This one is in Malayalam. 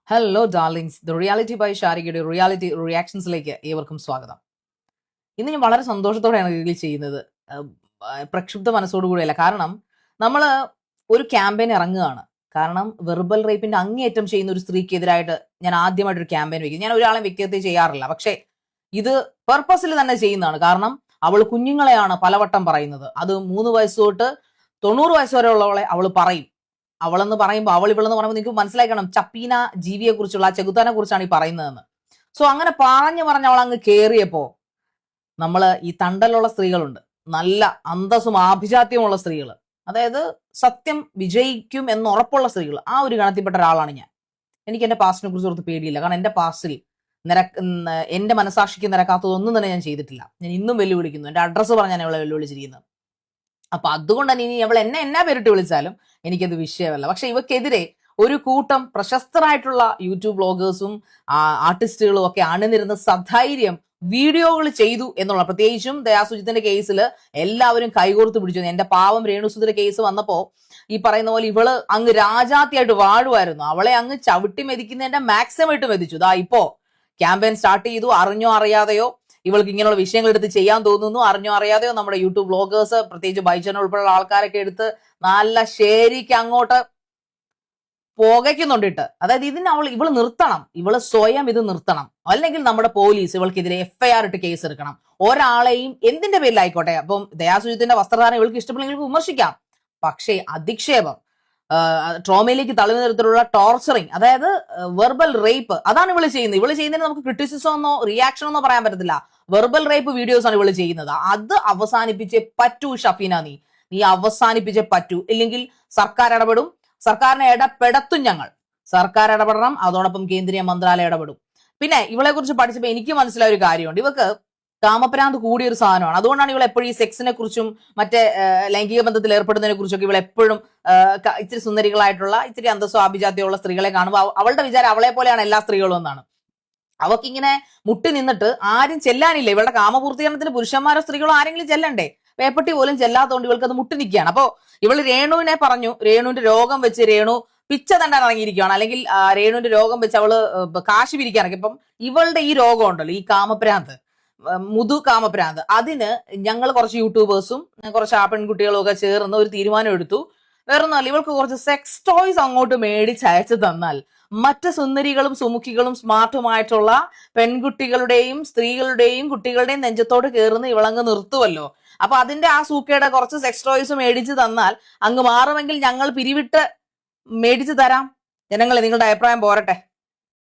Hello darlings, the reality by ഷാരികയുടെ റിയാലിറ്റി റിയാക്ഷൻസിലേക്ക് ഏവർക്കും സ്വാഗതം. ഇന്ന് ഞാൻ വളരെ സന്തോഷത്തോടെയാണ് ഇതിൽ ചെയ്യുന്നത്. പ്രക്ഷുബ്ധ മനസ്സോടുകൂടിയല്ല. കാരണം നമ്മൾ ഒരു ക്യാമ്പയിൻ ഇറങ്ങുകയാണ്. കാരണം വെർബൽ റേപ്പിന്റെ അങ്ങേയറ്റം ചെയ്യുന്ന ഒരു സ്ത്രീക്കെതിരായിട്ട് ഞാൻ ആദ്യമായിട്ടൊരു ക്യാമ്പയിൻ വെക്കും. ഞാൻ ഒരാളെ വ്യക്തിഗത ചെയ്യാറില്ല, പക്ഷേ ഇത് പർപ്പസിൽ തന്നെ ചെയ്യുന്നതാണ്. കാരണം അവൾ കുഞ്ഞുങ്ങളെയാണ് പലവട്ടം പറയുന്നത്. അത് 3 വയസ്സ് തൊട്ട് 90 വയസ്സ് വരെ ഉള്ളവളെ അവൾ പറയും. അവളെന്ന് പറയുമ്പോൾ ഇവളെന്ന് പറയുമ്പോൾ നിങ്ങൾക്ക് മനസ്സിലാക്കണം, ചപ്പീന ജീവിയെ കുറിച്ചുള്ള ആ ചെകുത്താനെ കുറിച്ചാണ് ഈ പറയുന്നതെന്ന്. സോ അങ്ങനെ പറഞ്ഞ് അവൾ അങ്ങ് കേറിയപ്പോ നമ്മള് ഈ തണ്ടലുള്ള സ്ത്രീകളുണ്ട്, നല്ല അന്തസ്സും ആഭിജാത്യമുള്ള സ്ത്രീകൾ, അതായത് സത്യം വിജയിക്കും എന്ന് ഉറപ്പുള്ള സ്ത്രീകൾ, ആ ഒരു ഗണത്തിൽപ്പെട്ട ഒരാളാണ് ഞാൻ. എനിക്ക് എന്റെ പാസ്റ്റിനെ കുറിച്ച് ഓർത്ത് പേടിയില്ല. കാരണം എന്റെ പാസ്റ്റിൽ എന്റെ മനസാക്ഷിക്ക് നിരക്കാത്തതൊന്നും തന്നെ ഞാൻ ചെയ്തിട്ടില്ല. ഞാൻ ഇന്നും വെല്ലുവിളിക്കുന്നു. എന്റെ അഡ്രസ്സ് പറഞ്ഞാൽ അവളെ വെല്ലുവിളിച്ചിരിക്കുന്നത്. അപ്പൊ അതുകൊണ്ട് തന്നെ ഇനി അവൾ എന്നാ പേരിട്ട് വിളിച്ചാലും എനിക്കത് വിഷയമല്ല. പക്ഷെ ഇവക്കെതിരെ ഒരു കൂട്ടം പ്രശസ്തരായിട്ടുള്ള യൂട്യൂബ് ബ്ലോഗേഴ്സും ആർട്ടിസ്റ്റുകളും ഒക്കെ അണിനിരുന്ന സധൈര്യം വീഡിയോകൾ ചെയ്തു എന്നുള്ള, പ്രത്യേകിച്ചും ദയാസുജിത്തിന്റെ കേസിൽ എല്ലാവരും കൈകോർത്ത് പിടിച്ചു. എന്റെ പാവം രേണുസുതിന്റെ കേസ് വന്നപ്പോ ഈ പറയുന്ന പോലെ ഇവള് അങ്ങ് രാജാത്തിയായിട്ട് വാഴുമായിരുന്നു. അവളെ അങ്ങ് ചവിട്ടി മെതിക്കുന്നതിന്റെ മാക്സിമം ഇട്ട് മെതിച്ചു. ഇപ്പോ ക്യാമ്പയിൻ സ്റ്റാർട്ട് ചെയ്തു. അറിഞ്ഞോ അറിയാതെയോ ഇവൾക്ക് ഇങ്ങനെയുള്ള വിഷയങ്ങൾ എടുത്ത് ചെയ്യാൻ തോന്നുന്നു. അറിഞ്ഞോ അറിയാതെയോ നമ്മുടെ യൂട്യൂബ് ബ്ലോഗേഴ്സ്, പ്രത്യേകിച്ച് ബൈജൻ ഉൾപ്പെടെയുള്ള ആൾക്കാരൊക്കെ എടുത്ത് നല്ല ശരിക്ക് അങ്ങോട്ട് പുകയ്ക്കുന്നുണ്ടിട്ട്. അതായത് ഇവള് നിർത്തണം, ഇവള് സ്വയം ഇത് നിർത്തണം. അല്ലെങ്കിൽ നമ്മുടെ പോലീസ് ഇവൾക്കെതിരെ FIR ഇട്ട് കേസ് എടുക്കണം. ഒരാളെയും എന്തിന്റെ പേരിലായിക്കോട്ടെ. അപ്പം ദയാസുജിത്തിന്റെ വസ്ത്രധാരണം ഇവൾക്ക് ഇഷ്ടപ്പെടെങ്കിൽ വിമർശിക്കാം, പക്ഷേ അധിക്ഷേപം, ട്രോമയിലേക്ക് തള്ളുന്ന തരത്തിലുള്ള ടോർച്ചറിങ്, അതായത് വെർബൽ റേപ്പ്, അതാണ് ഇവള് ചെയ്യുന്നത്. ഇവള് ചെയ്യുന്നതിന് നമുക്ക് ക്രിറ്റിസിസം എന്നോ റിയാക്ഷൻ എന്നോ പറയാൻ പറ്റത്തില്ല. വെർബൽ റേപ്പ് വീഡിയോസ് ആണ് ഇവള് ചെയ്യുന്നത്. അത് അവസാനിപ്പിച്ചേ പറ്റൂ ഷഫീന. നീ അവസാനിപ്പിച്ചേ പറ്റൂ. ഇല്ലെങ്കിൽ സർക്കാർ ഇടപെടും. സർക്കാരിനെ ഇടപെടത്തും ഞങ്ങൾ. സർക്കാർ ഇടപെടണം, അതോടൊപ്പം കേന്ദ്രീയ മന്ത്രാലയം ഇടപെടും. പിന്നെ ഇവളെ കുറിച്ച് പഠിച്ചപ്പോൾ എനിക്ക് മനസ്സിലായ ഒരു കാര്യമുണ്ട്. ഇവക്ക് കാമപ്രാന്ത് കൂടിയ ഒരു സാധനമാണ്. അതുകൊണ്ടാണ് ഇവൾ എപ്പോഴും ഈ സെക്സിനെ കുറിച്ചും മറ്റേ ലൈംഗിക ബന്ധത്തിൽ ഏർപ്പെടുന്നതിനെ കുറിച്ചൊക്കെ ഇവൾ എപ്പോഴും ഇച്ചിരി സുന്ദരികളായിട്ടുള്ള, ഇച്ചിരി അന്തസ്സോ ആഭിജാത്യമുള്ള സ്ത്രീകളെ കാണുമ്പോൾ അവളുടെ വിചാരം അവളെ പോലെയാണ് എല്ലാ സ്ത്രീകളും എന്നാണ്. അവക്കിങ്ങനെ മുട്ടി നിന്നിട്ട് ആരും ചെല്ലാനില്ല. ഇവളുടെ കാമപൂർത്തീകരണത്തിന് പുരുഷന്മാരോ സ്ത്രീകളോ ആരെങ്കിലും ചെല്ലണ്ടേ? പേപ്പട്ടി പോലും ചെല്ലാത്തതുകൊണ്ട് ഇവൾക്ക് അത് മുട്ടി നിൽക്കുകയാണ്. അപ്പോ ഇവള് രേണുവിനെ പറഞ്ഞു, രേണുവിന്റെ രോഗം വെച്ച് രേണു പിച്ച തണ്ടാൻ ഇറങ്ങിയിരിക്കുകയാണ്. അല്ലെങ്കിൽ രേണുവിന്റെ രോഗം വെച്ച് അവള് കാശ് പിരിക്കാനൊക്കെ. ഇപ്പം ഇവളുടെ ഈ രോഗം ഉണ്ടല്ലോ, ഈ കാമപ്രാന്ത്, മുതു കാമപ്രാന്ത്, അതിന് ഞങ്ങൾ കുറച്ച് യൂട്യൂബേഴ്സും കുറച്ച് പെൺകുട്ടികളും ഒക്കെ ചേർന്ന് ഒരു തീരുമാനം എടുത്തു. വേറൊന്നുമല്ല, ഇവൾക്ക് കുറച്ച് സെക്സ് ടോയ്സ് അങ്ങോട്ട് മേടിച്ചയച്ചു തന്നാൽ മറ്റ് സുന്ദരികളും സുമുഖികളും സ്മാർട്ടുമായിട്ടുള്ള പെൺകുട്ടികളുടെയും സ്ത്രീകളുടെയും കുട്ടികളുടെയും നെഞ്ചത്തോട് കയറുന്ന ഇവളങ്ങ് നിർത്തുമല്ലോ. അപ്പൊ അതിന്റെ ആ സൂക്കയുടെ കുറച്ച് സെക്സ് ടോയ്സ് മേടിച്ചു തന്നാൽ അങ്ങ് മാറുമെങ്കിൽ ഞങ്ങൾ പിരിവിട്ട് മേടിച്ചു തരാം. ജനങ്ങളെ, നിങ്ങളുടെ അഭിപ്രായം പോരട്ടെ.